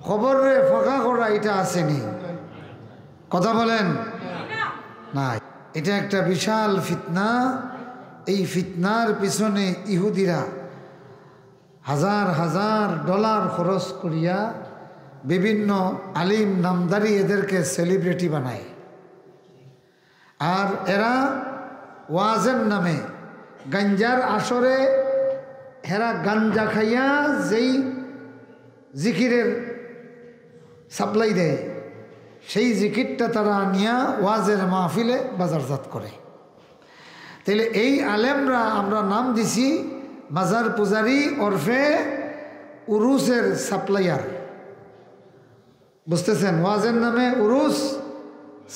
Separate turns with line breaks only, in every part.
খবরে ফাঁকা করা এটা আসেনি, কথা বলেন না। এটা একটা বিশাল ফিতনা। এই ফিতনার পিছনে ইহুদিরা হাজার হাজার ডলার খরচ করিয়া বিভিন্ন আলিম নামদারি এদেরকে সেলিব্রিটি বানায়। আর এরা ওয়াজের নামে গাঞ্জার আসরে এরা গাঞ্জা খাইয়া যেই জিকিরের সাপ্লাই দেয় সেই জিকিরটা তারা নিয়া ওয়াজের মাহফিলে বাজারজাত করে। তাইলে এই আলেমরা আমরা নাম দিছি মাজার পূজারি ওরফে উরুসের সাপ্লাইয়ার। বুঝতেছেন? ওয়াজের নামে উরুস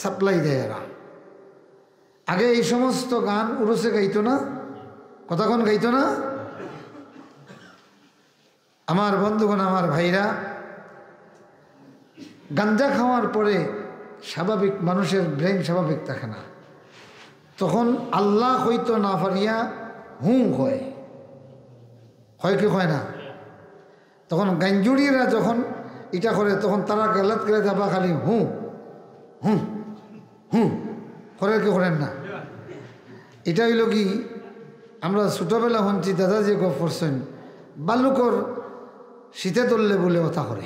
সাপ্লাই দেয় এরা। আগে এই সমস্ত গান উরুসে গাইতো না, কতক্ষণ গাইতো না? আমার বন্ধুগণ, আমার ভাইরা, গাঞ্জা খাওয়ার পরে স্বাভাবিক মানুষের ব্রেন স্বাভাবিক থাকে না, তখন আল্লাহ হইতো না পারিয়া হয় কি হয় না? তখন গাঞ্জুড়িরা যখন এটা করে তখন তারা গালাত করে যাবা খালি হুঁ করে কি করেন না? এটা হইল কি, আমরা ছোটবেলা শুনছি দাদা যে গপ করছেন, বালুকর শীতে ধরলে বলে কথা করে।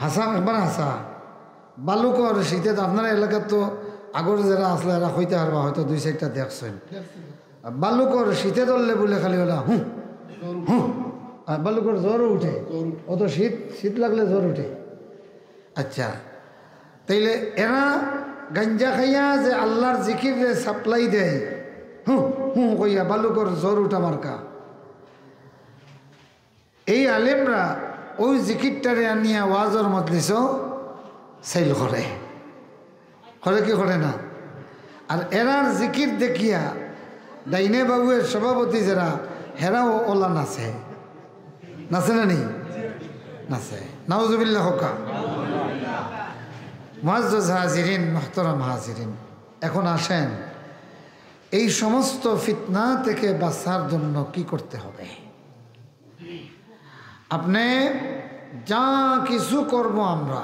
হাসা একবার হাসা বালুকর শীতে, আপনার এলাকার তো আগর যারা আসলে এরা হইতে পারবা, হয়তো 2-4টা দেখছেন। বালুকর শীতে ধরলে বলে খালি হলা হুঁ। আর বালুকর জ্বরও উঠে, অত শীত লাগলে জ্বর উঠে। আচ্ছা, তাইলে এরা গাঞ্জা খাইয়া যে আল্লাহর জিকিরে সাপ্লাই দেয় কইয়া বালুকর জ্বর উঠা মার্কা। এই আলেমরা ওই জিকিরটারে আনিয়া ওয়াজর মজলিসও সেল করে কি করে না? আর এরার জিকির দেখিয়া ডাইনে বাবুয়ের সভাপতি যারা হেরাও ওলা নাচে না নি? নাচে। নাউজুবিল্লাহ হোকা। মুআজ্জাজ হাজিরিন, মুহতারাম হাজিরিন, এখন আসেন এই সমস্ত ফিতনা থেকে বাঁচার জন্য কি করতে হবে? আপনি যা কিছু করব আমরা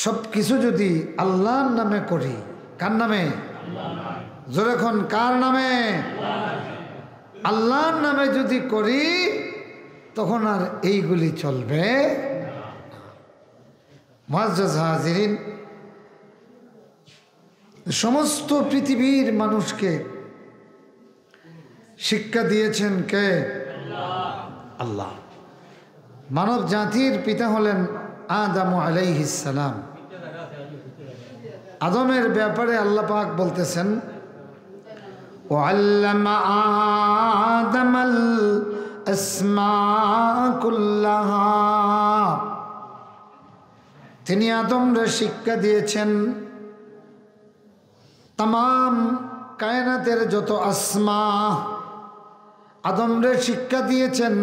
সব কিছু যদি আল্লাহর নামে করি, কার নামে? যখন কার নামে? আল্লাহর নামে যদি করি তখন আর এইগুলি চলবে। মুআজ্জাজ হাজিরিন, সমস্ত পৃথিবীর মানুষকে শিক্ষা দিয়েছেন কে? আল্লাহ। মানব জাতির পিতা হলেন আদম আলাইহিস সালাম। আদমের ব্যাপারে আল্লাহ পাক বলতেছেন, ওয়াল্লামা আদামাল আসমা কুল্লাহা, তিনি আদমরে শিক্ষা দিয়েছেন तमाम কায়নাতের যত আসমা। আদমরে শিক্ষা দিয়েছেন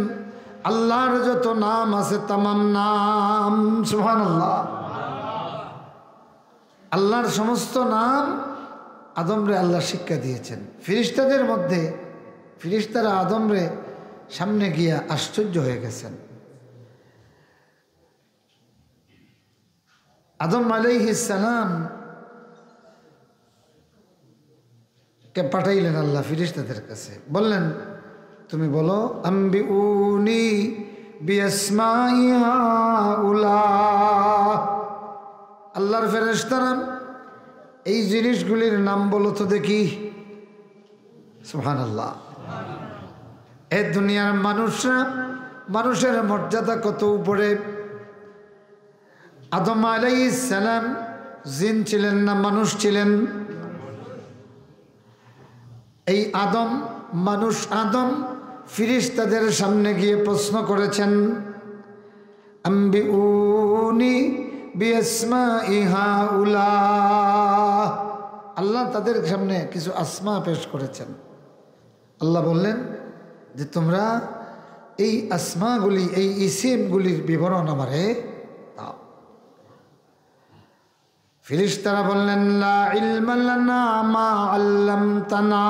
আল্লাহর যত নাম আছে तमाम নাম। সুবহানাল্লাহ। আল্লাহর সমস্ত নাম আদমরে আল্লাহ শিক্ষা দিয়েছেন। ফেরেশতাদের মধ্যে ফেরেশতারা আদমরে সামনে গিয়া আশ্চর্য হয়ে গেছেন। আদম আলাইহিস সালাম কে পাঠাইলেন আল্লাহ ফেরেশতাদের কাছে, বললেন তুমি বলো আম্বিউনি বিআসমাই হাউলা। আল্লাহর ফেরেশতারা এই জিনিসগুলির নাম বলো তো দেখি। সুবহানাল্লাহ। এই দুনিয়ার মানুষরা, মানুষের মর্যাদা কত উপরে। আদম আলাইহিস সালাম জিন ছিলেন না মানুষ ছিলেন? এই আদম মানুষ আদম ফেরেশতাদের সামনে গিয়ে প্রশ্ন করেছেন আম্বিউনি বিআসমাই হাউলা। আল্লাহ তাদের সামনে কিছু আসমা পেশ করেছেন। আল্লাহ বললেন যে তোমরা এই আসমাগুলি, এই ইসিমগুলির বিবরণ আমারে দাও। ফেরেশতারা বললেন লা ইলমা লানা মা আল্লামতানা।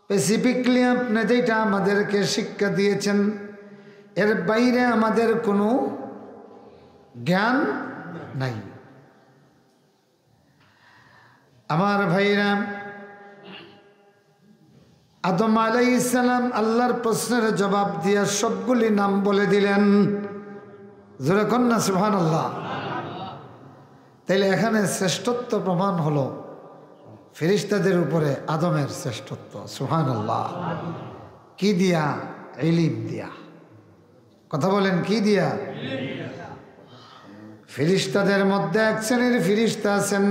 স্পেসিফিকলি আপনি যেটা আমাদেরকে শিক্ষা দিয়েছেন এর বাইরে আমাদের কোনো জ্ঞান নাই। আমার ভাইরা, আদম আলাইহিস সালাম আল্লাহর প্রশ্নের জবাব দিয়ে সবগুলি নাম বলে দিলেন। জোরে কন্যা সুবহানাল্লাহ। তাইলে এখানে শ্রেষ্ঠত্ব প্রমাণ হলো ফেরেশতাদের উপরে আদমের শ্রেষ্ঠত্ব। সুবহানাল্লাহ। কি দিয়া? ইলম দিয়া। কথা বলেন, কি দিয়া? ফেরেশতাদের মধ্যে এক শ্রেণীর ফেরেশতা আছেন,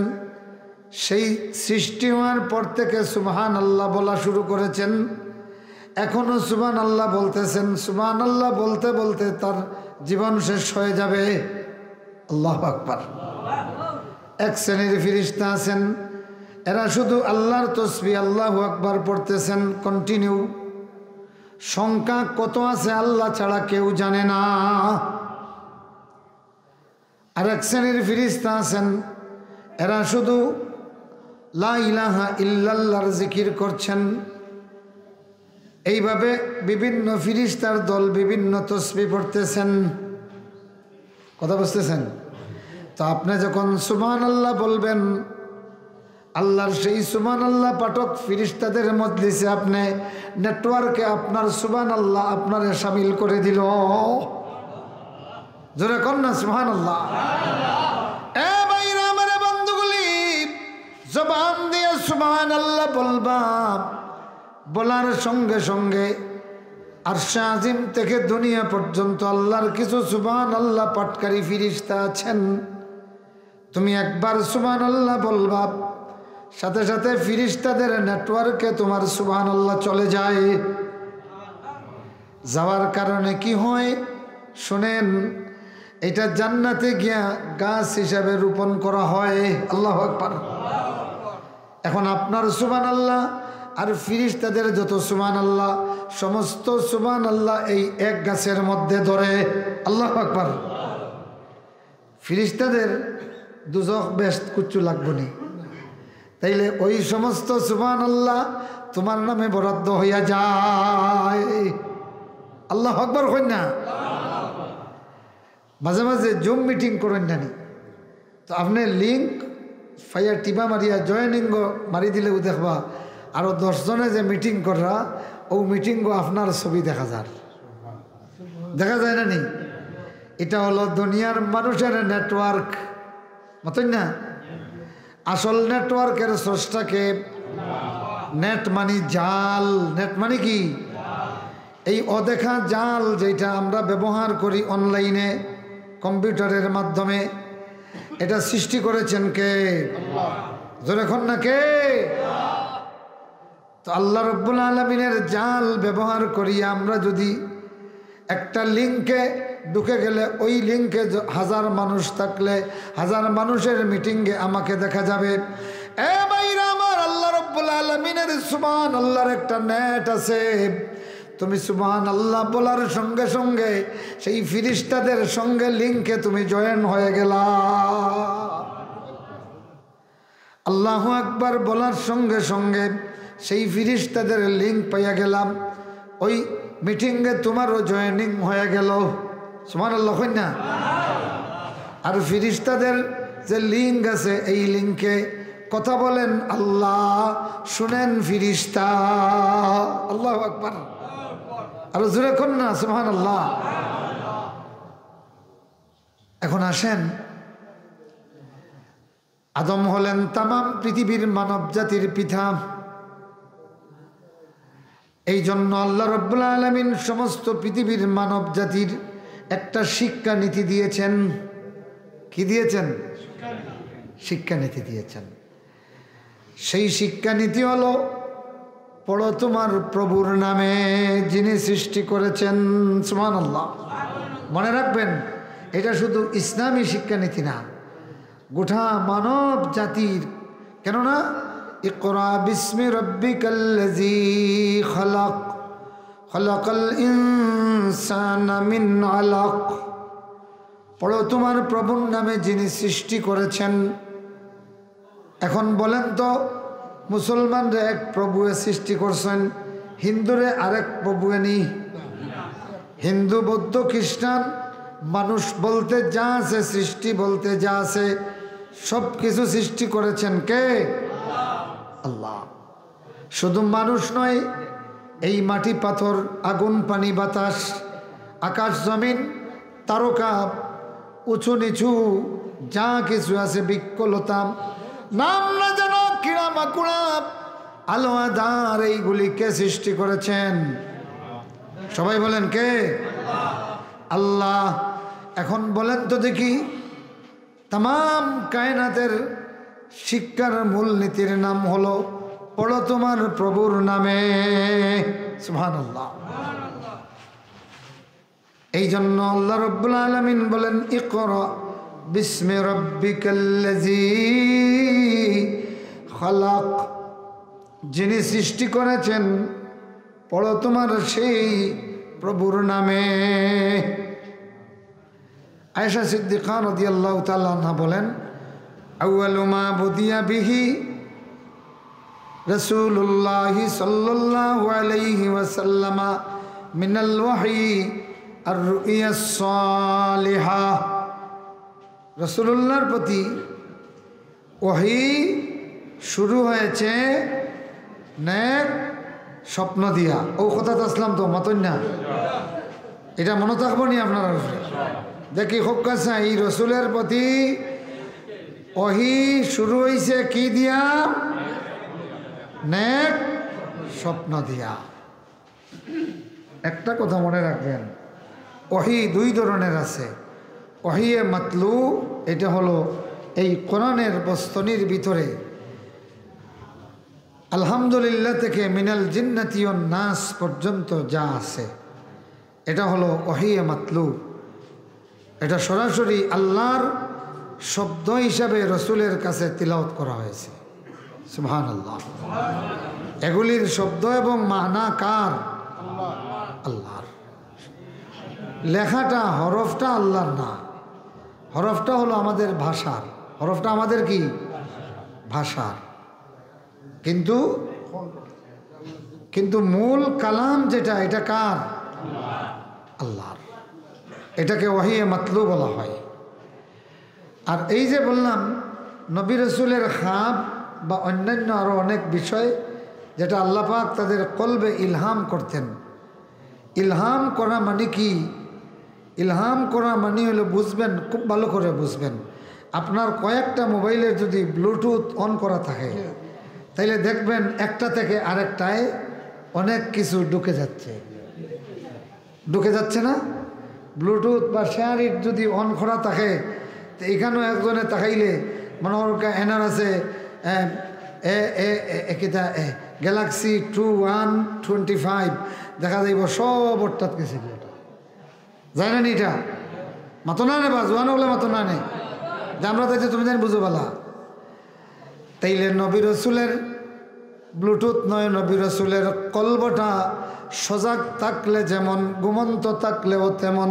সেই সৃষ্টি হওয়ার পর থেকে সুবহানাল্লাহ বলা শুরু করেছেন, এখনো সুবহানাল্লাহ বলতেছেন। সুবহানাল্লাহ বলতে বলতে তার জীবন শেষ হয়ে যাবে। আল্লাহু আকবার। এক শ্রেণীর ফেরেশতা আছেন, এরা শুধু আল্লাহর তাসবিহ আল্লাহু আকবার পড়তেছেন কন্টিনিউ। সংখ্যা কত আছে আল্লাহ ছাড়া কেউ জানে না। আর এক শ্রেণীর ফেরেশতা আছেন, এরা শুধু লা ইলাহা ইল্লাল্লাহর জিকির করছেন। এইভাবে বিভিন্ন ফেরেশতার দল বিভিন্ন তাসবিহ পড়তেছেন। কথা বুঝতেছেন? তো আপনি যখন সুবহানাল্লাহ বলবেন, আল্লাহর সেই সুবহানাল্লাহ পাঠক ফেরেশতাদের মজলিসে আপনি নেটওয়ার্কে আপনার সুবহানাল্লাহ আপনারে শামিল করে দিল। জোরে কোন না সুবহানাল্লাহ। এ ভাইরা আমার বন্ধুগুলি, জবান দিয়ে সুবহানাল্লাহ বলবা, বলার সঙ্গে সঙ্গে আরশে আজিম থেকে দুনিয়া পর্যন্ত আল্লাহর কিছু সুবহানাল্লাহ পাঠকারী ফেরেশতা আছেন। তুমি একবার সুবহানাল্লাহ বলবা, সাথে সাথে ফেরেশতাদের নেটওয়ার্কে তোমার সুবহানাল্লাহ চলে যায়। যাওয়ার কারণে কি হয় শুনেন, এটা জান্নাতে গিয়া গাছ হিসাবে রোপণ করা হয়। আল্লাহু আকবার। এখন আপনার সুবহানাল্লাহ আর ফেরেশতাদের যত সুবহানাল্লাহ, সমস্ত সুবহানাল্লাহ এই এক গাছের মধ্যে ধরে। আল্লাহু আকবার। ফেরেশতাদের দুজখ বেস্ট কুচ্ছু লাগবে না, তাইলে ওই সমস্ত সুবহানাল্লাহ তোমার নামে বরাদ্দ হইয়া যায়। আল্লাহু আকবার কই না? মাঝে মাঝে জুম মিটিং করেন জানি, তো আপনি লিঙ্ক ফাইয়া টিপা মারিয়া জয়েনিং মারি দিলে দেখবা আরো 10 জনে যে মিটিং করা, ও মিটিং আপনার ছবি দেখা যায়। দেখা যায় না নি? এটা হলো দুনিয়ার মানুষের নেটওয়ার্ক, মতন না? আসল নেটওয়ার্কের স্রষ্টাকে। নেট মানে জাল। নেট মানে কি? এই অদেখা জাল যেটা আমরা ব্যবহার করি অনলাইনে কম্পিউটারের মাধ্যমে, এটা সৃষ্টি করেছেন কে? জোরে কোন না কে? তো আল্লাহ রাব্বুল আলামিনের জাল ব্যবহার করি আমরা যদি একটা লিঙ্কে ঢুকে গেলে, ওই লিঙ্কে 1000 মানুষ থাকলে 1000 মানুষের মিটিংয়ে আমাকে দেখা যাবে। এ ভাইরা আমার, আল্লাহ রাব্বুল আলামিনের সুবহানাল্লাহর একটা নেট আছে। তুমি সুবহানাল্লাহ বলার সঙ্গে সঙ্গে সেই ফেরেশতাদের সঙ্গে লিঙ্কে তুমি জয়েন হয়ে গেলা। আল্লাহু আকবার বলার সঙ্গে সঙ্গে সেই ফেরেশতাদের লিঙ্ক পাইয়া গেলাম, ওই মিটিংয়ে তোমারও জয়েনিং হয়ে গেল। সুবহানাল্লাহ কই না? আর ফেরেশতাদের যে লিঙ্ক আছে, এই লিঙ্কে কথা বলেন আল্লাহ, শুনেন ফেরেশতা। আল্লাহু আকবার। আর জোরে কোন না সুবহানাল্লাহ। এখন আসেন, আদম হলেন তামাম পৃথিবীর মানব জাতির পিতা। এই জন্য আল্লাহ রাব্বুল আলামিন সমস্ত পৃথিবীর মানব জাতির একটা শিক্ষা নীতি দিয়েছেন। কি দিয়েছেন? শিক্ষানীতি দিয়েছেন। সেই শিক্ষানীতি হলো, পড়ো তোমার প্রভুর নামে যিনি সৃষ্টি করেছেন। সুবহানাল্লাহ। মনে রাখবেন, এটা শুধু ইসলামী শিক্ষানীতি না, গোটা মানব জাতির। কেননা ইকরা বিস্মি রাব্বিকাল্লাযী খালাক, খালাকাল ইনসানা মিন আলাক। পড়ো তোমার প্রভুর নামে যিনি সৃষ্টি করেছেন। এখন বলেন তো, মুসলমানরা এক প্রভু সৃষ্টি করছেন, হিন্দুরে আরেক প্রভুনি, হিন্দু বৌদ্ধ খ্রিস্টান মানুষ বলতে যা আছে, সৃষ্টি বলতে যা আছে, সব কিছু সৃষ্টি করেছেন কে? আল্লাহ। শুধু মানুষ নয়, এই মাটি পাথর, আগুন পানি বাতাস, আকাশ জমিন, তারকা, উঁচু নিচু যা কিছু আছে, বৃক্ষলতা, নাম না যেন কিড়া মাকুড়া, আলো আধার, এইগুলি কে সৃষ্টি করেছেন? সবাই বলেন কে? আল্লাহ। এখন বলেন তো দেখি, তাম কায়নাতের শিক্ষার মূলনীতির নাম হলো পড়ো তোমার প্রভুর নামে, সুবহানাল্লাহ। এই জন্য আল্লাহ রাব্বুল আলামিন বলেন ইকরা বিসমি রাব্বিকাল্লাযী খালাক, যিনি সৃষ্টি করেছেন পড়ো তোমার সেই প্রভুর নামে। আয়েশা সিদ্দিকা রাদিয়াল্লাহু তাআলা আনহা বলেন আউয়ালু মা বুদিয়া বিহি রাসূলুল্লাহ সাল্লাল্লাহু আলাইহি ওয়াসাল্লাম মিনাল ওয়াহয়ি আর-রুইয়া সালিহা, রাসূলুল্লাহর প্রতি ওহী শুরু হয়েছে নেক স্বপ্ন দিয়া। ও কথা তো আসলাম তো মতন না, এটা মনে থাকবো নি আপনারা? দেখি হোক কাছে এই রসুলের প্রতি ওহী শুরু হয়েছে কি দিয়া? নেক স্বপ্ন দিয়া। একটা কথা মনে রাখবেন, ওহী দুই ধরনের আছে। ওহিয়ে মাতলু, এটা হলো এই কোরআনের বস্তনির ভিতরে আলহামদুলিল্লাহ থেকে মিনাল জিন্নাতি ওয়ান নাস পর্যন্ত যা আছে, এটা হলো ওহিয়ে মাতলু। এটা সরাসরি আল্লাহর শব্দ হিসাবে রসুলের কাছে তিলাওয়াত করা হয়েছে, সুবহানাল্লাহ। এগুলির শব্দ এবং মানা কার? আল্লাহর। লেখাটা, হরফটা আল্লাহর না, হরফটা হলো আমাদের ভাষার, হরফটা আমাদের কি? ভাষার। কিন্তু মূল কালাম যেটা, এটা কার? আল্লাহর। এটাকে ওহিয়ে মাতলু বলা হয়। আর এই যে বললাম নবী রাসূলের খাব বা অন্যান্য আরো অনেক বিষয় যেটা আল্লাহ পাক তাদের কলবে ইলহাম করতেন। ইলহাম করা মানে কি? ইলহাম করা মানে হলো, বুঝবেন, খুব ভালো করে বুঝবেন, আপনার কয়েকটা মোবাইলের যদি ব্লুটুথ অন করা থাকে তাইলে দেখবেন একটা থেকে আরেকটায় অনেক কিছু ঢুকে যাচ্ছে না? ব্লুটুথ বা শেয়ারিট যদি অন করা থাকে তো এখানেও একজনে তাকাইলে মনে হয় এনার আছে গ্যালাক্সি 2125, দেখা যাইব সব অর্থাৎ গেছে, যায় না? এটা মাতো না নে বা জোয়ানো বলে মাতো না নে, যে আমরা তাই তুমি জানি বুঝো বলা। তাইলে নবী রসুলের ব্লুটুথ নয়, নবী রসুলের কলবটা সজাগ থাকলে যেমন, ঘুমন্ত থাকলেও তেমন,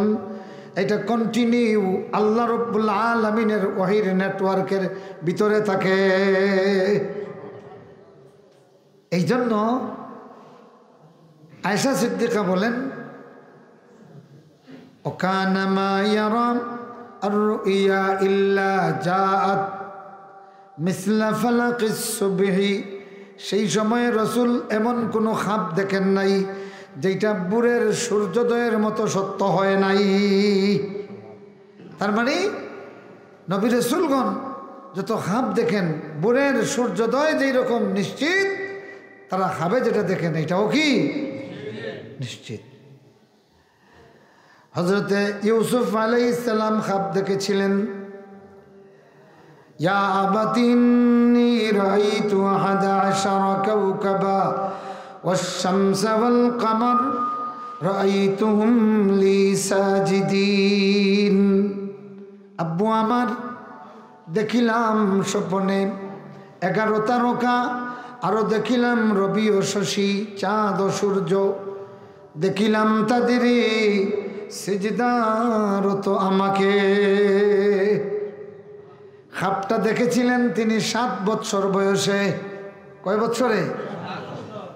এটা কন্টিনিউ আল্লাহ রাব্বুল আলামিনের ওহীর নেটওয়ার্কের ভিতরে থাকে। এই জন্য আয়েশা সিদ্দিকা বলেন ওকানা মা ইয়ারা আর-রুইয়া ইল্লা জাআত মিসলা ফালাকিস সুবহি, সেই সময়ে রসুল এমন কোনো খাপ দেখেন নাই যেটা ভোরের সূর্যোদয়ের মতো সত্য হয় নাই। তার মানে নবী রাসূলগণ যত খাপ দেখেন, ভোরের সূর্যোদয় যেই রকম নিশ্চিত, তারা খাবে যেটা দেখেন এটাও কি নিশ্চিত। হযরতে ইউসুফ আলাইহিস সালাম খাপ দেখেছিলেন, ইয়া আবাতি ইন্নী রাআইতু 11 কাওকাবা ওয়াশ-শামসা ওয়াল-কামার রাআইতুহুম লি সাজিদিন। আব্বু আমার, দেখিলাম স্বপ্নে 11 তারকা, আরো দেখিলাম রবি ও শশী, চাঁদ ও সূর্য, দেখিলাম তাদের সিজদারত আমাকে। খাপটা দেখেছিলেন তিনি 7 বৎসর বয়সে। কয় বৎসরে?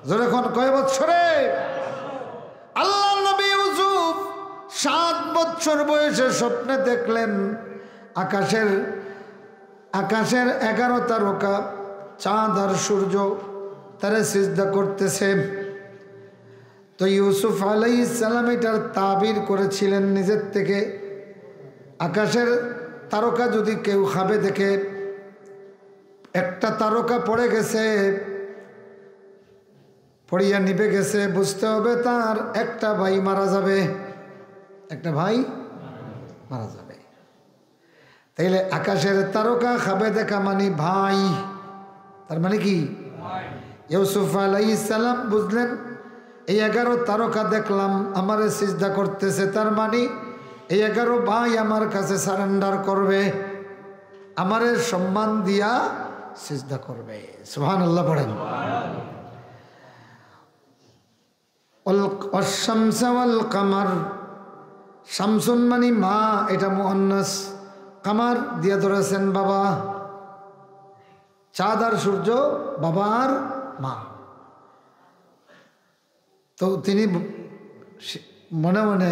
যখন কয় বছরে? আল্লাহ নবী ইউসুফ 7 বছর বয়সে স্বপ্নে দেখলেন আকাশের 11 তারকা, চাঁদ আর সূর্য তারা সিজদা করতেছে। তো ইউসুফ আলাইহিস সালাম এটার তাবির করেছিলেন নিজের থেকে, আকাশের তারকা যদি কেউ খাবে দেখে, একটা তারকা পড়ে গেছে, পড়িয়া নিভে গেছে, বুঝতে হবে তার একটা ভাই মারা যাবে, একটা ভাই মারা যাবে। তাইলে আকাশের তারকা খাবে দেখা মানে ভাই, তার মানে কি? ইউসুফ আলাইহিস সালাম বুঝলেন এই 11 তারকা দেখলাম আমারে সিজদা করতেছে, তার মানে এই 11 ভাই আমার কাছে সারেন্ডার করবে, আমারে সম্মান দিয়া সিজদা করবে। সুবহানাল্লাহ পড়েন। والشمس والقمر, শামসুন মানে মা, এটা মুআন্নাস, কামার দিয়া ধরেছেন বাবা, চাঁদ আর সূর্য বাবা আর মা। তো তিনি মনে মনে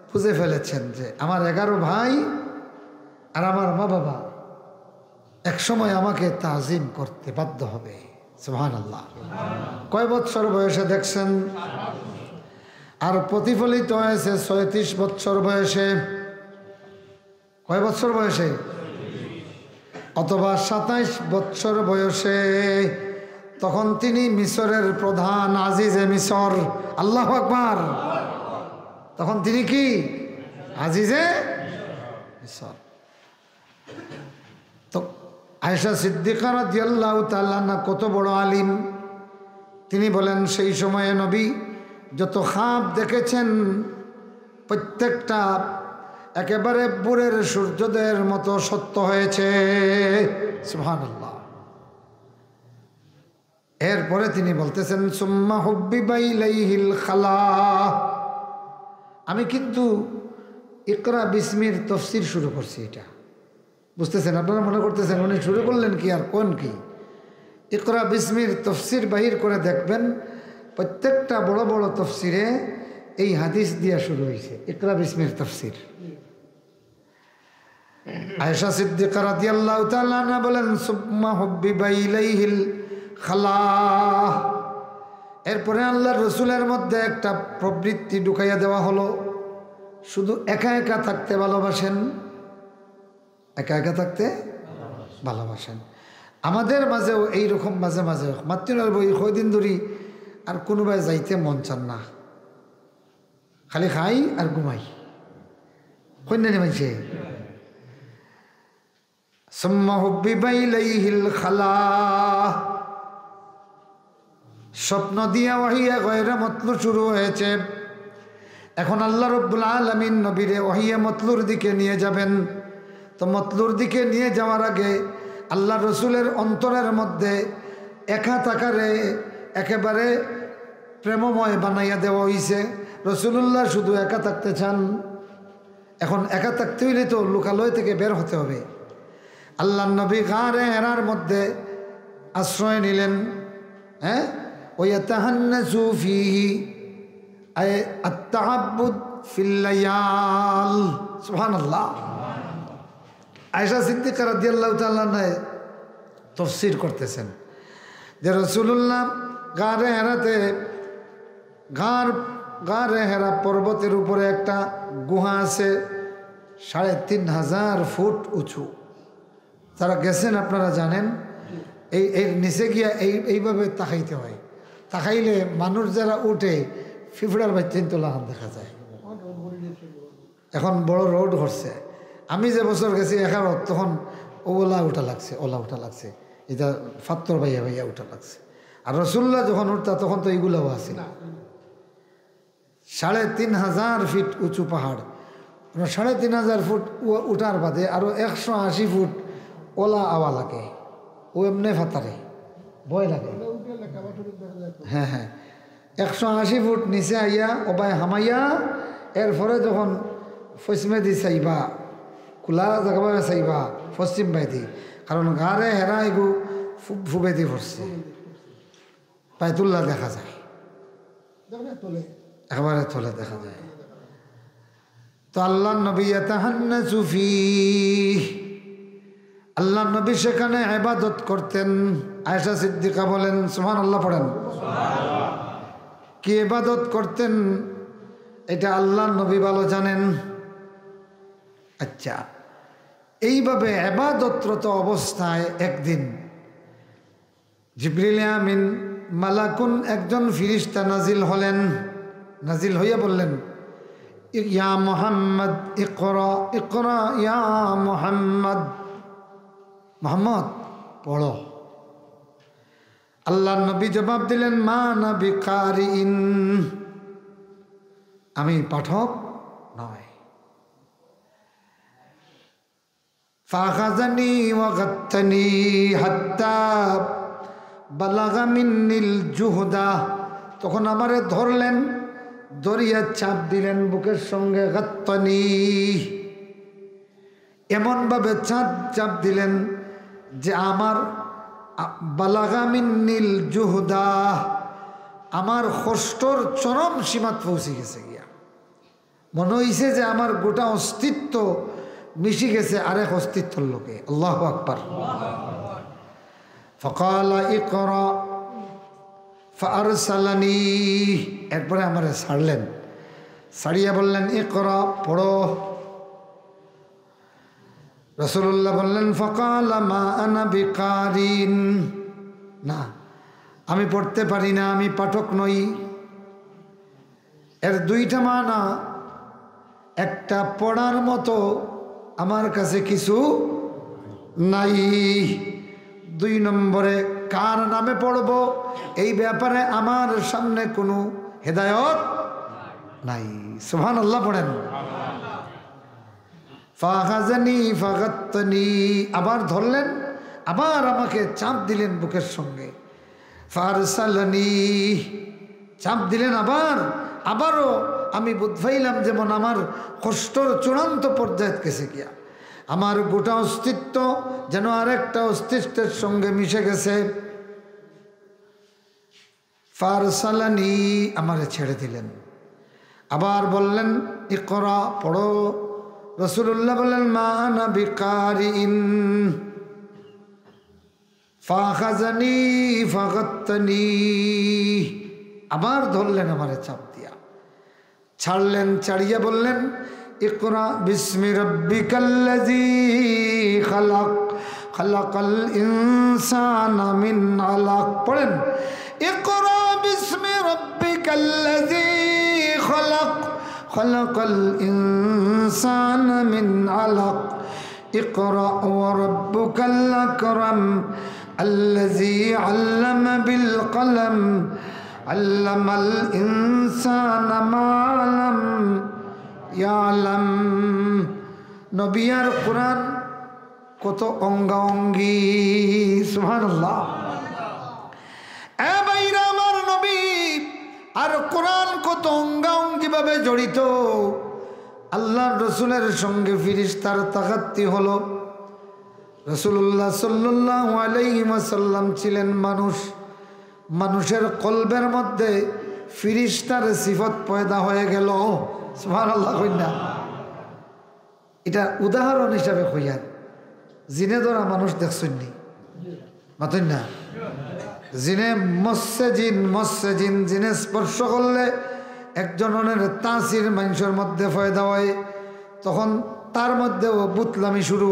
বুঝে ফেলেছেন যে আমার 11 ভাই আর আমার মা বাবা একসময় আমাকে তাজিম করতে বাধ্য হবে। সুবহানাল্লাহ। কয় বছর বয়সে দেখছেন? আর প্রতিফলিত হয়েছে 36 বছর বয়সে। কয় বছর বয়সে? অথবা 27 বছর বয়সে। তখন তিনি মিশরের প্রধান, আজিজে মিশর। আল্লাহু আকবার। তখন তিনি কি? আজিজে মিশর। তো আয়েশা সিদ্দিকা রাদিয়াল্লাহু তাআলা আনহা কত বড় আলিম, তিনি বলেন সেই সময়ে নবী যত খাব দেখেছেন প্রত্যেকটা একেবারে ভোরের সূর্যোদয়ের মতো সত্য হয়েছে। সুবহানাল্লাহ। এরপরে তিনি বলতেছেন সুম্মা হুব্বিবা ইলাইহিল খালা। আমি কিন্তু ইকরা বিসমির তাফসীর শুরু করছি, এটা বুঝতেছেন? আপনারা মনে করতেছেন উনি শুরু করলেন কি আর কোন কি? ইকরা বিসমির তাফসীর বাহির করে দেখবেন প্রত্যেকটা বড় বড় তাফসীরে এই হাদিস দিয়া শুরু হয়েছে, ইকরা বিসমির তাফসীর। আয়েশা সিদ্দিকা রাদিয়াল্লাহু তাআলা আনহা বলেন সুম্মা হুব্বিবা ইলাইহিল খালা। এরপরে আল্লাহর রাসূলের মধ্যে একটা প্রবৃত্তি ঢুকাইয়া দেওয়া হলো, শুধু একা একা থাকতে ভালোবাসেন, একা একা থাকতে ভালোবাসেন। আমাদের মাঝেও এইরকম মাঝে মাঝে মাতৃনার বই কয়দিন ধরি আর কোনোবাই যাইতে মন চান না, খালি খাই আর ঘুমাই, কন্যা নেমেছে। সুম্মা হুব্বিবা ইলাইহিল খালা। স্বপ্ন দিয়া ওয়াহিয়া গয়রা মতলু শুরু হয়েছে। এখন আল্লাহ রাব্বুল আলামিন নবীরে ওয়াহিয়া মতলুর দিকে নিয়ে যাবেন। তো মতলুর দিকে নিয়ে যাওয়ার আগে আল্লাহ রসুলের অন্তরের মধ্যে একা থাকারে একেবারে প্রেমময় বানাইয়া দেওয়া হয়েছে। রসুল্লাহ শুধু একা থাকতে চান। এখন একা থাকতে হইলে তো লোকালয় থেকে বের হতে হবে। আল্লাহ নবী গারে হেরার মধ্যে আশ্রয় নিলেন। হ্যাঁ, ওয়াতাহান্নাসু ফীহি আই আত-তাআব্বুদ ফিল লায়াল। সুবহানাল্লাহ। আয়েশা সিদ্দিকা রাদিয়াল্লাহু তাআলা আনহা তাফসীর করতেছেন যে রাসূলুল্লাহ গারে হেরাতে, গারে হেরা পর্বতের উপরে একটা গুহা আছে 3500 ফুট উঁচু। যারা গেছেন আপনারা জানেন, এর নিচে গিয়া এইভাবে তাকাইতে হয়। তাকাইলে মানুষ যারা উঠে ফিফড়ার বাচ্চা তোলাহান দেখা যায়। এখন বড় রোড হচ্ছে। আমি যে বছর গেছি এখানত তখন ওলা উঠা লাগছে, এটা ফাত্তর ভাইয়া ভাইয়া উঠা লাগছে। আর রসুল্লাহ যখন উঠতা তখন তো এইগুলাও আছে। 3500 ফিট উঁচু পাহাড়, 3500 ফুট উঠার বাদে আরো 180 ফুট ওলা আওয়া লাগে। ও এমনি ফাতারে ভয় লাগে। হ্যাঁ হ্যাঁ, 180 ফুট নিচে আইয়া ওবায় হামাইয়া এরপরে যখন পশ্চিমে দি চাইবা, খোলা জায়গা চাইবা পশ্চিম বাইদি, কারণ গারে হেরা এগু ফুবে দি পড়ছে। পায়তুল্লাহ দেখা যায়, একেবারে তোলে দেখা যায়। তো আল্লাহ নবী ইয়াতাহান্নাসু ফীহ, আল্লাহ নবী সেখানে ইবাদত করতেন। আয়েশা সিদ্দিকা বলেন সুবহানাল্লাহ, পড়েন কি ইবাদত করতেন এটা আল্লাহ নবী ভালো জানেন। আচ্ছা, এইভাবে ইবাদতরত অবস্থায় একদিন জিবরিল আমিন মালাকুন একজন ফিরিস্তা নাজিল হলেন। নাজিল হইয়া বললেন, ইয়া মুহাম্মদ ইকরা ইকরা, ইয়া মুহাম্মদ, মুহাম্মদ পড়ো। আল্লাহ নবী জবাব দিলেন, মা না বিকারিন, আমি পাঠক নয়। ফাখাযানি ওয়া গাত্তানি হাত্তা বালাগা মিন্নিল জুহদা, তখন আমারে ধরলেন, দরিয়া চাপ দিলেন বুকের সঙ্গে। গাত্তানি, এমনভাবে চাপ দিলেন যে আমার বালাগা মিন্নিল জুহদা, আমার কষ্টর চরম সীমাত পৌঁছে গেছে গিয়া। মনে হইছে যে আমার গোটা অস্তিত্ব মিশে গেছে আরেক অস্তিত্বর লোকে। আল্লাহু আকবার। ফাকালা ইকরা ফাআরসালানি, এরপরে আমারে ছাড়লেন, ছাড়িয়া বললেন ইকরা, পড়ো। রাসূলুল্লাহ বললেন, ফাকালা মা আনা বিকারিন, না আমি পড়তে পারি না, আমি পাঠক নই। এর দুইটা মানা, একটা পড়ার মতো আমার কাছে কিছু নাই, 2 নম্বরে কার নামে পড়ব এই ব্যাপারে আমার সামনে কোনো হেদায়ত নাই। সুবহানাল্লাহ, পড়েন। ফাখাযানি ফাগাত্তানি, আবার ধরলেন, আবার আমাকে চাপ দিলেন বুকের সঙ্গে। ফারসালানি, চাপ দিলেন আবারও আমি বুঝাইলাম যেমন আমার কষ্টর চূড়ান্ত পর্যায়ে গেছে গিয়া, আমার গোটা অস্তিত্ব যেন আরেকটা অস্তিত্বের সঙ্গে মিশে গেছে। ফারসালানি, আমারে ছেড়ে দিলেন। আবার বললেন ইকরা, পড়ো। রাসূলুল্লাহ বললেন, মা আনা বিকারিন। ফাখাযানি ফাগাত্তানি, আবার ধরলেন আমারে চাপ দিয়া, ছাড়লেন, ছাড়িয়া বললেন ইকরা বিসমি রাব্বিকাল্লাযী খালাক খালাকাল ইনসানা মিন আলাক, পড়েন ইকরা বিসমি রাব্বিকাল্লাযী খালাক খালাকাল ইনসানা মিন আলাক ইকরা ওয়া রাব্বুকাল আকরাম আল্লাযী আল্লামা বিল কলম আল্লামাল ইনসানা মা লাম ইয়ালাম। নবী আর কোরআন কত অঙ্গাঙ্গি। সুবহানাল্লাহ। এ ভাইরা, আমার নবী আর কোরআন কত অঙ্গাঙ্গি ভাবে জড়িত। আল্লাহর রসুলের সঙ্গে ফিরিস্তার তাকাত্তি হলো। রাসূলুল্লাহ সাল্লাল্লাহু আলাইহি ওয়াসাল্লাম ছিলেন মানুষ, মানুষের কলবের মধ্যে ফিরিস্তার সিফত পয়দা হয়ে গেল। সুবহানাল্লাহ কইনা, এটা উদাহরণ হিসাবে কইয়ার। জিনে ধরা মানুষ দেখছেন নি? মাতেন না? জিনে মৎস্যে জিন, জিনে স্পর্শ করলে একজনের তাসির মানুষের মধ্যে পয়দা হয়, তখন তার মধ্যেও বুতলামি শুরু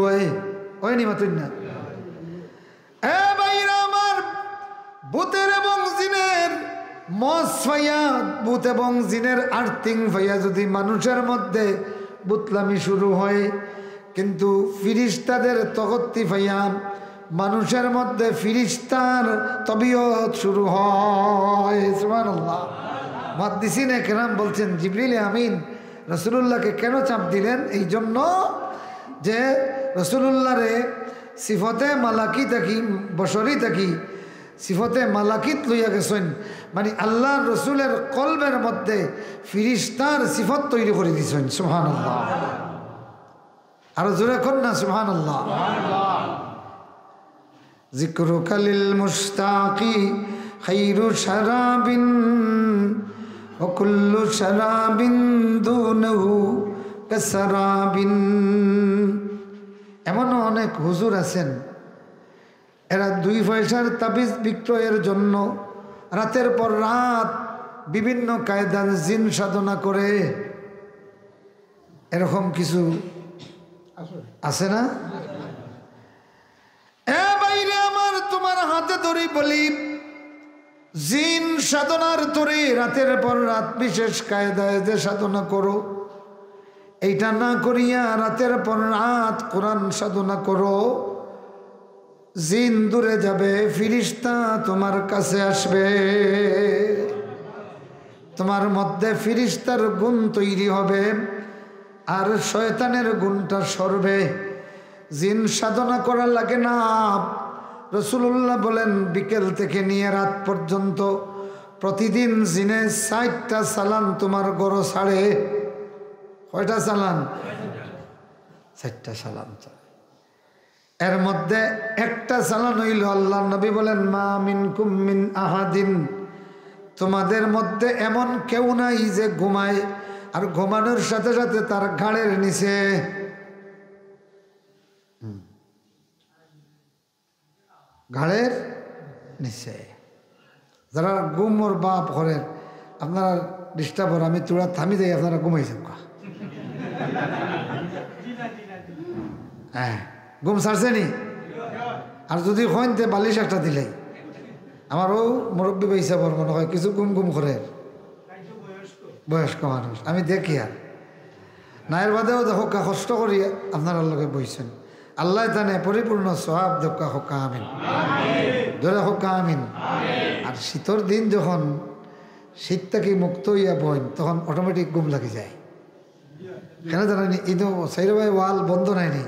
হয়নি? মাতেন না? এ ভাইরা আমার, ভূতের এবং জিনের মস ফাইয়া, ভূত এবং জিনের আর্থিং ফাইয়া যদি মানুষের মধ্যে বুতলামি শুরু হয়, কিন্তু ফিরিস্তাদের তগত্তি ফাইয়া মানুষের মধ্যে ফিরিস্তার তবিয়ত শুরু হয়। সুবহানাল্লাহ। মুহাদ্দিসিন কেরাম বলছেন, জিবরিল আমিন রাসূলুল্লাহকে কেন চাপ দিলেন? এই জন্য যে রাসূলুল্লাহরে সিফতে মালাকি থাকি, বশরি থাকি সিফতে মালাকিত লইয়া গেছেন, মানে আল্লাহ রসুলের কলবের মধ্যে ফিরিস্তার সিফত তৈরি করে দিয়েছেন। সুবহানাল্লাহ। আরো জোরে কর না সুবহানাল্লাহ। যিকরুকা লিল মুশতাকি খাইরু শারাবিন ওয়া কুল্লু শারাবিন দুনহু কাসারাবিন। এমনও অনেক হুজুর আছেন, এরা 2 পয়সার তাবিজ বিক্রয়ের জন্য রাতের পর রাত বিভিন্ন কায়দার জিন সাধনা করে। এরকম কিছু আছে না? এ বাইরে আমার, তোমার হাতে ধরি বলি, জিন সাধনার তরে রাতের পর রাত বিশেষ কায়দায় যে সাধনা করো, এইটা না করিয়া রাতের পর রাত কোরআন সাধনা করো, জিন দূরে যাবে, ফিরিস্তা তোমার কাছে আসবে, তোমার মধ্যে ফিরিস্তার গুণ তৈরি হবে আর শয়তানের গুণটা সরবে। জিন সাধনা করা লাগে না। রাসূলুল্লাহ বলেন বিকেল থেকে নিয়ে রাত পর্যন্ত প্রতিদিন জিনে 60টা চালান তোমার গড় ছাড়ে। কয়টা চালান? 60টা চালান। এর মধ্যে একটা চালান হইল, আল্লাহ নবী বলেন মা মিনকুম মিন আহাদিন, তোমাদের মধ্যে এমন কেউ নাই যে ঘুমায় আর ঘুমানোর সাথে সাথে তার ঘাড়ের নিচে যারা ঘুম ওর বাপ ঘরের, আপনারা ডিস্টার্ব হর, আমি তোরা থামি যাই, আপনারা ঘুমাইছেন হ্যাঁ ঘুম ছাড়ছে নি? আর যদি হইতে বালিশ একটা দিলাই, আমারও মুরব্বী পয়সা বর মনে হয় কিছু ঘুম ঘুম করে, বয়স্ক মানুষ আমি দেখি। আর নায়ের বাদেও দেখো কষ্ট করি আপনার লগে বইছেন, আল্লাহ জানে পরিপূর্ণ সওয়াব দেখা হোকা আমিন, ধরে হোকা আমিন। আর শীতর দিন যখন শীত থেকে মুক্ত হইয়া বইন, তখন অটোমেটিক ঘুম লাগি যায়। কেন জানানি? ইনো সাইড ভাই ওয়াল বন্ধ নাইনি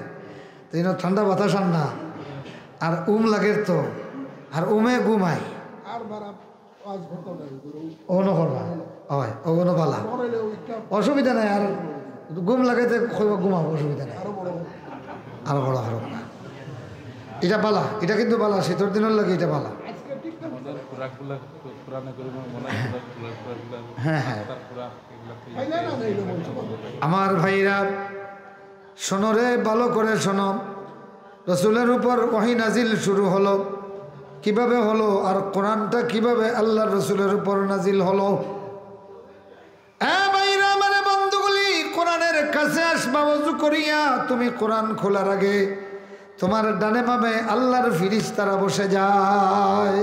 তো, ইনো ঠান্ডা বাতাস আন না, আর লাগে তো, আর ঘুমাই ওনো করবা হয়, ওনো পালা অসুবিধা নাই। আর ঘুম লাগে ঘুমাবো, অসুবিধা নাই। আরো বড় হরক না, এটা পালা, এটা কিন্তু পালা, শীতর দিনের লাগে এটা পালা। হ্যাঁ হ্যাঁ আমার ভাইরা শোনো রে, ভালো করে শোনো। রসুলের উপর ওহী নাজিল শুরু হলো, কিভাবে হলো, আর কোরআনটা কিভাবে আল্লাহ রসুলের উপর নাজিল হলো। আমার বন্ধুগুলি, কোরআনের কাছে আসবা ওযু করিয়া। তুমি কোরআন খোলার আগে তোমার ডানে বামে আল্লাহর ফিরিস্তারা বসে যায়।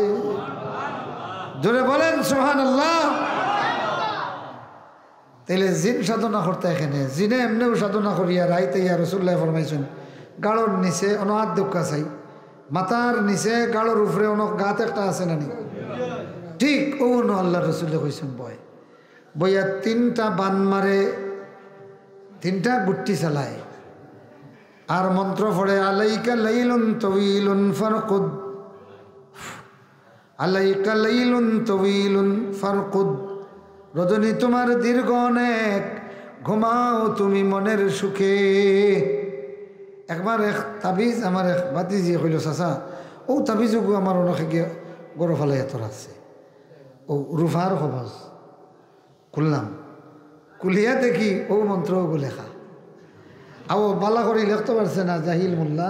জোরে বলেন সুবহানাল্লাহ। তাইলে জিন সাধনা করতে এখানে, জিনে এমনিও সাধনা করিয়া রাইতে ইয়া রাসূলুল্লাহ ফরমাইছেন গাড়োর নিচে অন হাত দুঃখা চাই, মাথার নিচে গাড়োর উপরে অন গাত একটা আছে নানি, ঠিক ও আল্লাহ রসুল্লাহ কইছেন বয় বইয়া 3টা বান মারে, 3টা গুট্টি চালায় আর মন্ত্র পড়ে আলাইকা লাইলুন তাওয়িলুন ফারকুদ, আলাইকা লাইলুন তাওয়িলুন ফারকুদ। রজনী তোমার দীর্ঘ অনেক, ঘুমাও তুমি মনের সুখে। একবার এক তাবিজ আমার এক বাতিজি কইল, চাচা ও তাবিজও আমার অনেকে গিয়ে গরু ফালাই এত রাখছে, ও রুফার খবর খুললাম, কুলিয়া দেখি ও মন্ত্র গো লেখা। আও বালা করে লিখতে পারছে না জাহিল মোল্লা,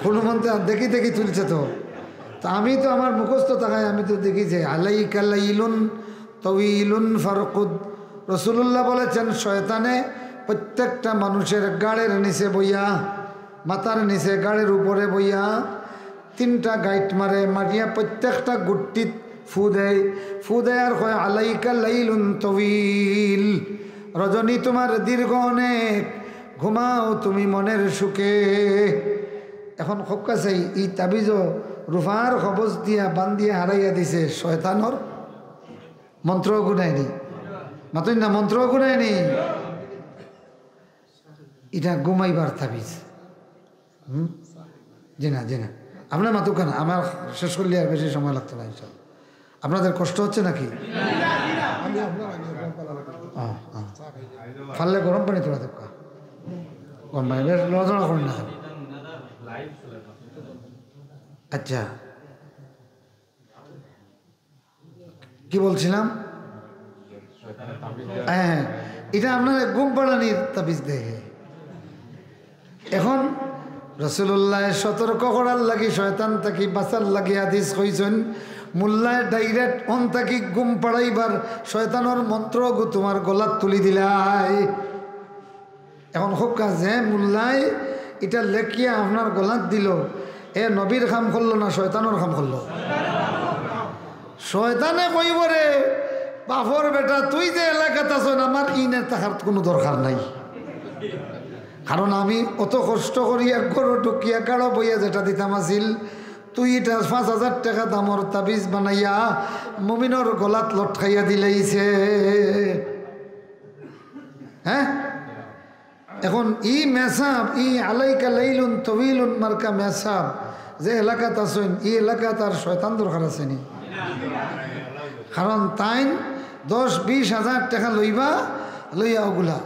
কোনো মন্ত্র দেখি দেখি তুলছে। তো আমি তো আমার মুখস্থ থাকায় আমি তো দেখি যে আলাইকা লাইলুন তাওয়িলুন ফারকুদ। রাসূলুল্লাহ বলেছেন শয়তানে প্রত্যেকটা মানুষের গাড়ের নিচে বইয়া, মাথার নিচে গাড়ের উপরে বইয়া 3টা গাইট মারে, মারিয়া প্রত্যেকটা গুট্টিত ফু দেয়, ফু দেয় আর কয় আলাইকা লাইলুন তাওয়িল, রজনী তোমার দীর্ঘ অনেক, ঘুমাও তুমি মনের সুখে। এখন খুব কাছে এই তাবিজ রুফার কবজ দিয়া বান্ধিয়া হারাইয়া দিছে শয়তানর মন্ত্র গুনায়নি, মাতুন না মন্ত্র গুনায়নি, এটা ঘুমাইবার তাবিজ। জি না জি না, আপনার মাতুক কেন, আমার শেষ করলে আর বেশি সময় লাগতো না ইনশাল্লাহ। আপনাদের কষ্ট হচ্ছে নাকি? ফাললে গরম পানি তোলা দোকা, গরম পানি বেশ লড়াচড়া করেন না। আচ্ছা কি বলছিলাম? হ্যাঁ, এটা আপনার ঘুম পাড়ানির তাবিজ দেখে। এখন রাসূলুল্লাহ সতর্ক করার লাগি, শয়তান থাকি বাঁচার লাগি হাদিস কইছেন, মুল্লায় ডাইরেক্ট অন থাকি ঘুম পাড়াইবার শয়তানের মন্ত্র তোমার গলাত তুলি দিলাই। এখন খুব কাজে মুল্লায় এটা লেখিয়া আপনার গলাত দিল, এ নবীর কাম করলো না শয়তানের কাম করলো? শয়তানে কইব রে বাপর বেটা তুই যে এলাকাতে আছো আমার ইনের থাকার কোনো দরকার নাই, কারণ আমি অত কষ্ট করিয়া গরু টুকিয়া কাড়ো বইয়া যেটা দিতাম আসিল, তুই এটা 5,000 টাকা দামর তাবিজ বানাইয়া মুমিনর গলাত লটকাইয়া দিলেইছে। হ্যাঁ, এখন ই মেসাব, ই আলাইকা লাইলুন তবিলুন মার্কা মেসাব যে এলাকাত আসেন, এই এলাকাত আর শয়তান দরকার আছে নি? কারণ তাই 10-20 হাজার টাকা লইয়া ওগুলা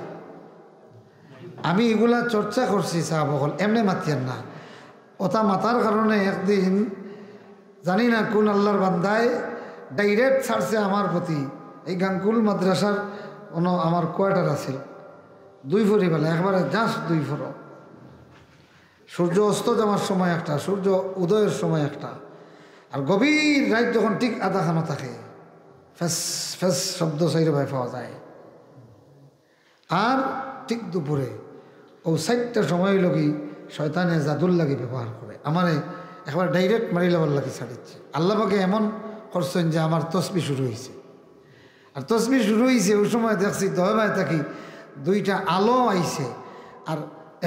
আমি এগুলা চর্চা করছি সাহাবকল, এমনি মাতিয়ার না। ওটা মাতার কারণে একদিন জানি না কোন আল্লাহর বান্দায় ডাইরেক্ট ছাড়ছে আমার প্রতি। এই গাঙ্কুল মাদ্রাসার আমার কোয়ার্টার আছে 2 ফরিবেলা, একবারে জাস্ট 2 ফর, সূর্য অস্ত যাওয়ার সময় একটা, সূর্য উদয়ের সময় একটা, আর গভীর রাত যখন ঠিক আধাখানো থাকে ফেস ফেস শব্দ সাইরে ভাই পাওয়া যায়, আর ঠিক দুপুরে ও 4টা সময় লগি শয়তানে জাদুর লাগি ব্যবহার করে আমারে একবার ডাইরেক্ট মারি লেবার লাগে ছাড়িচ্ছে। আল্লাহ পাকে এমন করছেন যে আমার তসবি শুরু হয়েছে, আর তসবি শুরু হয়েছে ওই সময় দেখছি দহবায় থাকি 2টা আলো আইছে, আর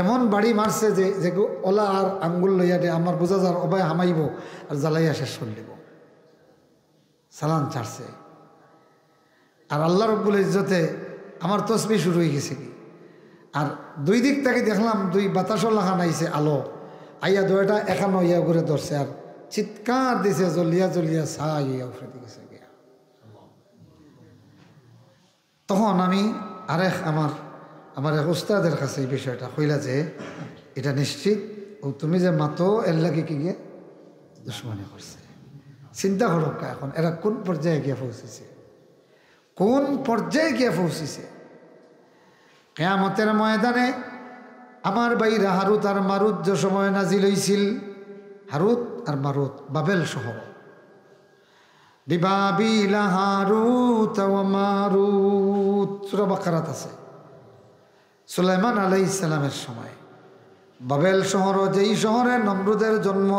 এমন বাড়ি মারছে যে ওলা আর আঙ্গুল লইয়া দে আমার বোঝা যার অবায় হামাইব আর জ্বালাইয়া শেষ করে দেব, সালাম ছাড়ছে। আর আল্লাহ রব্বুল ইজ্জতে আমার তসবি শুরু হয়ে গেছে কি, আর 2 দিক থেকে দেখলাম 2 বাতাসও লাগান আইছে আলো আইয়া 2টা এখানো ইয়া করে ধরছে, আর চিৎকার দিছে জ্বলিয়া জ্বলিয়া ছা ইয়া উঠে গেছে। তখন আমি আরেক আমার এক উস্তাদের কাছে এই বিষয়টা হইলা যে এটা নিশ্চিত ও তুমি যে মাতো এর লাগে কি গিয়ে দুশ্মনী করছে। চিন্তা করো এখন এরা কোন পর্যায়ে গিয়ে পৌঁছেছে, কোন পর্যায়ে গিয়ে পৌঁছেছে। কিয়ামতের ময়দানে আমার বাইরা হারুত আর মারুত যে সময় নাজিল হইছিল, হারুত আর মারুত বাবেল শহর, বিবাবিলা হারুত ওয়া মারুত সূরা বাকারাত আছে। সুলাইমান আলাইহিস সালামের সময় বাবেল শহর, যেই শহরে নমরুদের জন্ম,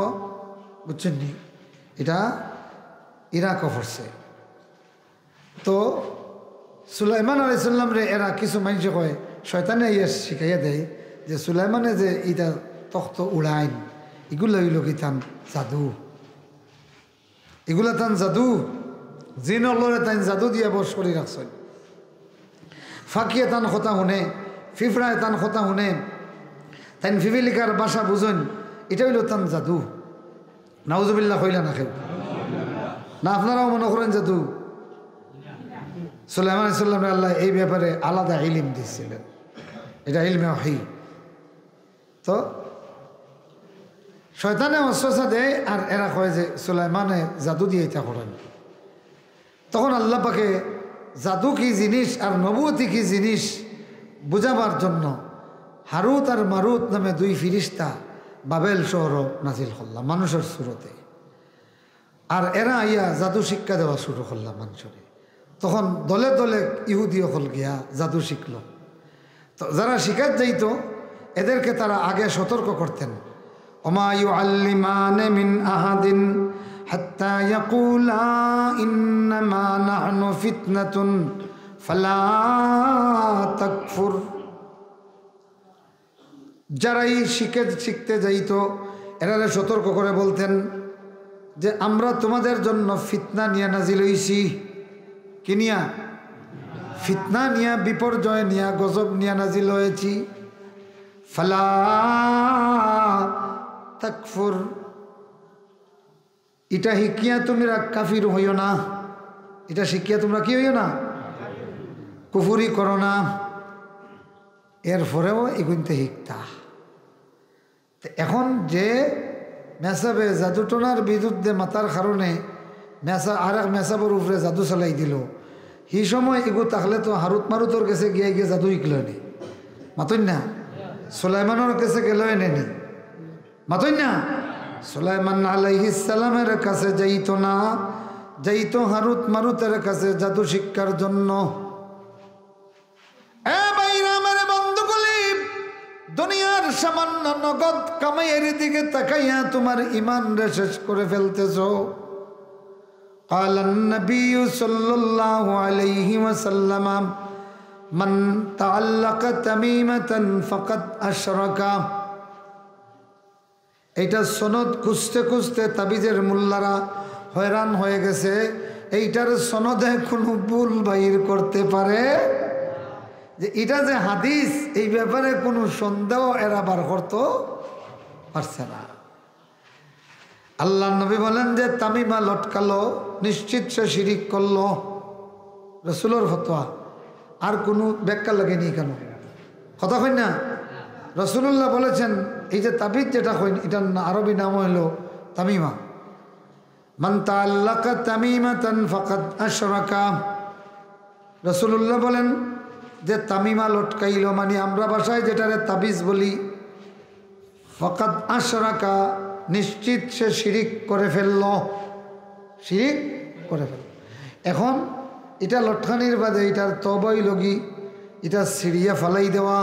বুঝছেন নি, এটা ইরাকও পড়ছে। তো সুলাইমান আলাইহিস সালাম রে এরা কিছু মানুষ কয়, শয়তানে ইয়ে শিখাইয়া দেয় যে সুলাইমানে যে ইটা তখ্ত উড়াইন এগুলো হইল কি তান জাদু, এগুলা তান জাদু, জিন অল্লরে তাই জাদু দিয়ে বস করে রাখছেন। ফাঁকিয়ে তান কথা শুনে, ফিফড়ায় তান কথা শুনে, তাই ফিফিলিকার বাসা বুঝেন, এটা হইল তান জাদু। নাউজুবিল্লাহ কইলা না কেউ না, আপনারাও মনে করেন জাদু? সুলাইমান আলাইহিস সালামের আল্লাহ এই ব্যাপারে আলাদা ইলম দিয়েছিলেন, এটা ইলমে ওহী। তো শয়তানে ওয়াসওয়াসা দেয় আর এরা কয় যে সুলাইমানে জাদু দিয়ে এটা করেন। তখন আল্লাহ পাকে জাদু কি জিনিস আর নবুয়তি কি জিনিস বুঝাবার জন্য হারুত আর মারুত নামে 2 ফিরিস্তা বাবেল শহর নাজিল করলাম মানুষের সুরতে, আর এরা আইয়া জাদু শিক্ষা দেওয়া শুরু করলাম মানুষের। তখন দলে দলে ইহুদি হল গিয়া জাদু শিখল। তো যারা শিখাত যাইত এদেরকে তারা আগে সতর্ক করতেন, ওমা ইউআল্লিমানে মিন আহাদিন হাত্তা ইয়াকুলা ইন্নামা নাহনু ফিতনাতুন ফালা তাকফুর। যারাই শিখতে যাইত এরা সতর্ক করে বলতেন যে আমরা তোমাদের জন্য ফিতনা নিয়ে নাজিল হইছি। কি নিয়া? ফিতনা নিয়া, বিপর্যয় নিয়া, গজব নিয়া নাজিল হয়েছি। ফালা তাকফুর, এটা শিখিয়া তোমরা কাফির হইও না, এটা শিখিয়া তোমরা কি হইও না, কুফুরি করো না। এরপরেও এগুনতে শিখতা। এখন যে মেসাবে জাদুটনার বিরুদ্ধে মাতার কারণে মেসা আর এক মেসাবর উপরে জাদু চালাই দিল। সেই সময় এগু তাহলে তো হারুত মারুতর কাছে গিয়ে গিয়ে জাদু শিখল নি, মাতই না? সুলাইমানের কাছে গেল এনেনি, মাতই না? সুলাইমান আলাইহিস সালামের কাছে যাইতো না, যাইতো হারুত মারুতের কাছে জাদু শিক্ষার জন্য। দুনিয়ার সামান্য নগদ কামাইয়ের দিকে তাকাইয়া তোমার ইমান রে শেষ করে ফেলতেছ। قال النبي صلى الله عليه وسلم من تعلق تميمة فقد أشرك। এইটা সনদ খুঁজতে খুঁজতে তাবিজের মোল্লারা হয়রান হয়ে গেছে, এইটার সনদে কোনো ভুল বাইর করতে পারে যে এটা যে হাদিস, এই ব্যাপারে কোনো সন্দেহ এরা বার করতে পারছে না। আল্লাহ নবী বলেন যে তামিমা লটকালো, নিশ্চিত সে শিরিক করলো। রসুলের ফতোয়া, আর কোনো ব্যাখ্যা লাগেনি। কেন কথা কই না? রসুল্লাহ বলেছেন এই যে তাবিজ যেটা কইন, এটার আরবি নাম হইল তামিমা। মান তাআল্লাকা তামিমাতান ফাকাদ আশরাকা। রসুল্লাহ বলেন যে তামিমা লটকাইল, মানে আমরা ভাষায় যেটারে তাবিজ বলি, ফাকাদ আশরাকা, নিশ্চিত সে শিরিক করে ফেলল, শিরিক করে ফেলল। এখন এটা লটকানির বাদে এটার তবাই লগি এটা সিরিয়া ফালাই দেওয়া,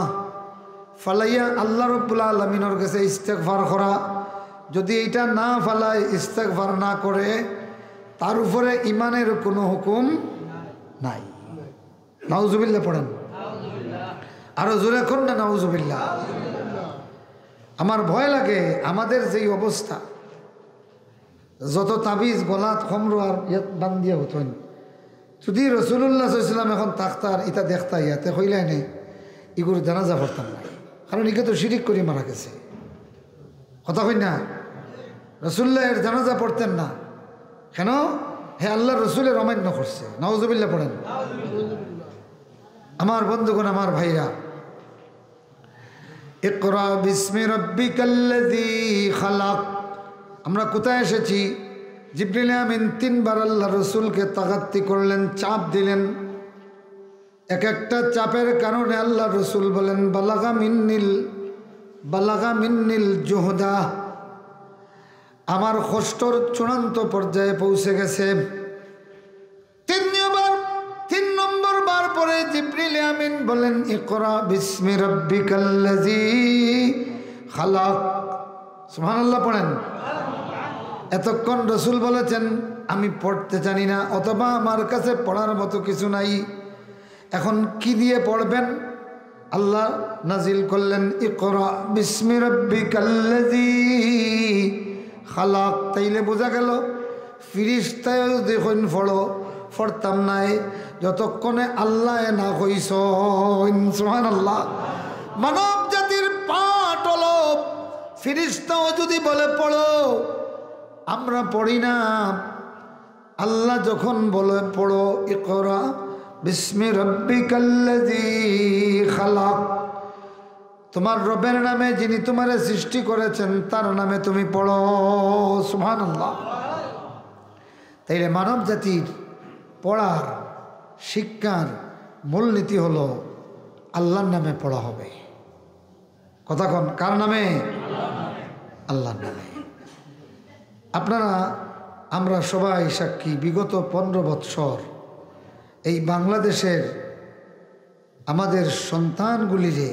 ফালাইয়া আল্লাহ রাব্বুল আলামিনের কাছে ইস্তেগফার করা। যদি এইটা না ফালায়, ইস্তেগফার না করে, তার উপরে ইমানের কোনো হুকুম নাই। নাউজুবিল্লাহ পড়েন, আরো জোরে কোন না নাউজুবিল্লাহ। আমার ভয় লাগে আমাদের যেই অবস্থা, যত তাবিজ গলাত খমরু আর ইয়াত বান্ধিয়া হতেন, যদি রসুল্লাহ সাল্লাম এখন তাক্তার ইটা দেখতা ইয়াতে হইলাই নেই, এগুলো জানাজা পড়তাম না। কারণ একে তো শিরিক করে মারা গেছে, কথা কই না? রসুল্লাহ এর জানাজা পড়তেন না কেন? হে আল্লাহ রসুলের অমান্য করছে। নাউজুবিল্লাহ পড়েন। আমার বন্ধুগণ, আমার ভাইরা, ইকরা বিসমি রাব্বিকাল্লাযী খালাক। আমরা কোথায় এসেছি? জিবরিল আমিন 3 বার আল্লাহ রসুলকে তাগাত্তি করলেন, চাপ দিলেন। এক একটা চাপের কারণে আল্লাহ রসুল বলেন বালাগা মিন্নিল জুহদা, আমার কষ্টর চূড়ান্ত পর্যায়ে পৌঁছে গেছে। 3 নম্বর বার পরে জিবরিল আমিন বলেন ইকরা বিসমি রাব্বিকাল্লাযী খালাক। সুবহানাল্লাহ পড়েন। এতক্ষণ রসুল বলেছেন আমি পড়তে জানি না, অথবা আমার কাছে পড়ার মতো কিছু নাই, এখন কি দিয়ে পড়বেন? আল্লাহ নাজিল করলেন ইকরা বিসমি রাব্বিকাল্লাযী খালাক। তাইলে বোঝা গেল ফিরিস্তায় দেখুন পড়ো, পড়তাম নাই যতক্ষণে আল্লাহ না কইস। সুবহানাল্লাহ। মানব জাতির পাঠ হলো ফিরিস্তাও যদি বলে পড়ো, আমরা পড়ি না। আল্লাহ যখন বলে পড়ো ইকরা বিসমি রাব্বিকাল্লাযী খালাক, তোমার রবের নামে যিনি তোমারে সৃষ্টি করেছেন তার নামে তুমি পড়ো। সুবহানাল্লাহ। তাইলে মানব জাতির পড়ার শিক্ষার মূলনীতি হলো আল্লাহর নামে পড়া হবে। কথা কন, কার নামে? আল্লাহর নামে। আপনারা আমরা সবাই সাক্ষী, বিগত 15 বৎসর এই বাংলাদেশের আমাদের সন্তানগুলিরে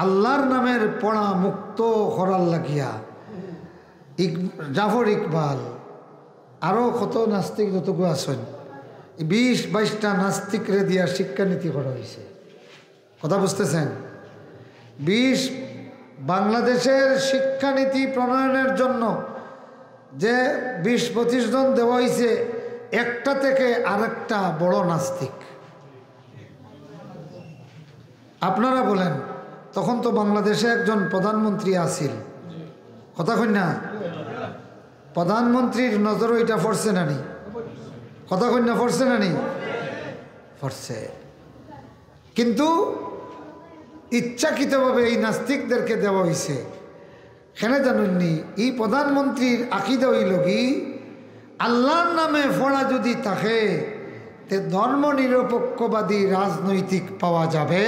আল্লাহর নামের পড়া মুক্ত করার লাগিয়া জাফর ইকবাল আরও কত নাস্তিক যতটুকু আছেন, 20-22টা নাস্তিকরে দিয়া শিক্ষানীতি করা হয়েছে। কথা বুঝতেছেন? বাংলাদেশের শিক্ষানীতি প্রণয়নের জন্য যে 20-25 জন দেওয়া হয়েছে, একটা থেকে আরেকটা বড় নাস্তিক। আপনারা বলেন, তখন তো বাংলাদেশে একজন প্রধানমন্ত্রী আছিল, কথা কই না? প্রধানমন্ত্রীর নজরও এটা পড়ছে না নি? কথা কই না, পড়ছে না নি? পড়ছে। কিন্তু ইচ্ছাকৃতভাবে এই নাস্তিকদেরকে দেওয়া হয়েছে। কেন জানেননি? এই প্রধানমন্ত্রীর আকিদা হইল কি আল্লাহর নামে ফোড়া যদি থাকে তে ধর্ম নিরপেক্ষবাদী রাজনৈতিক পাওয়া যাবে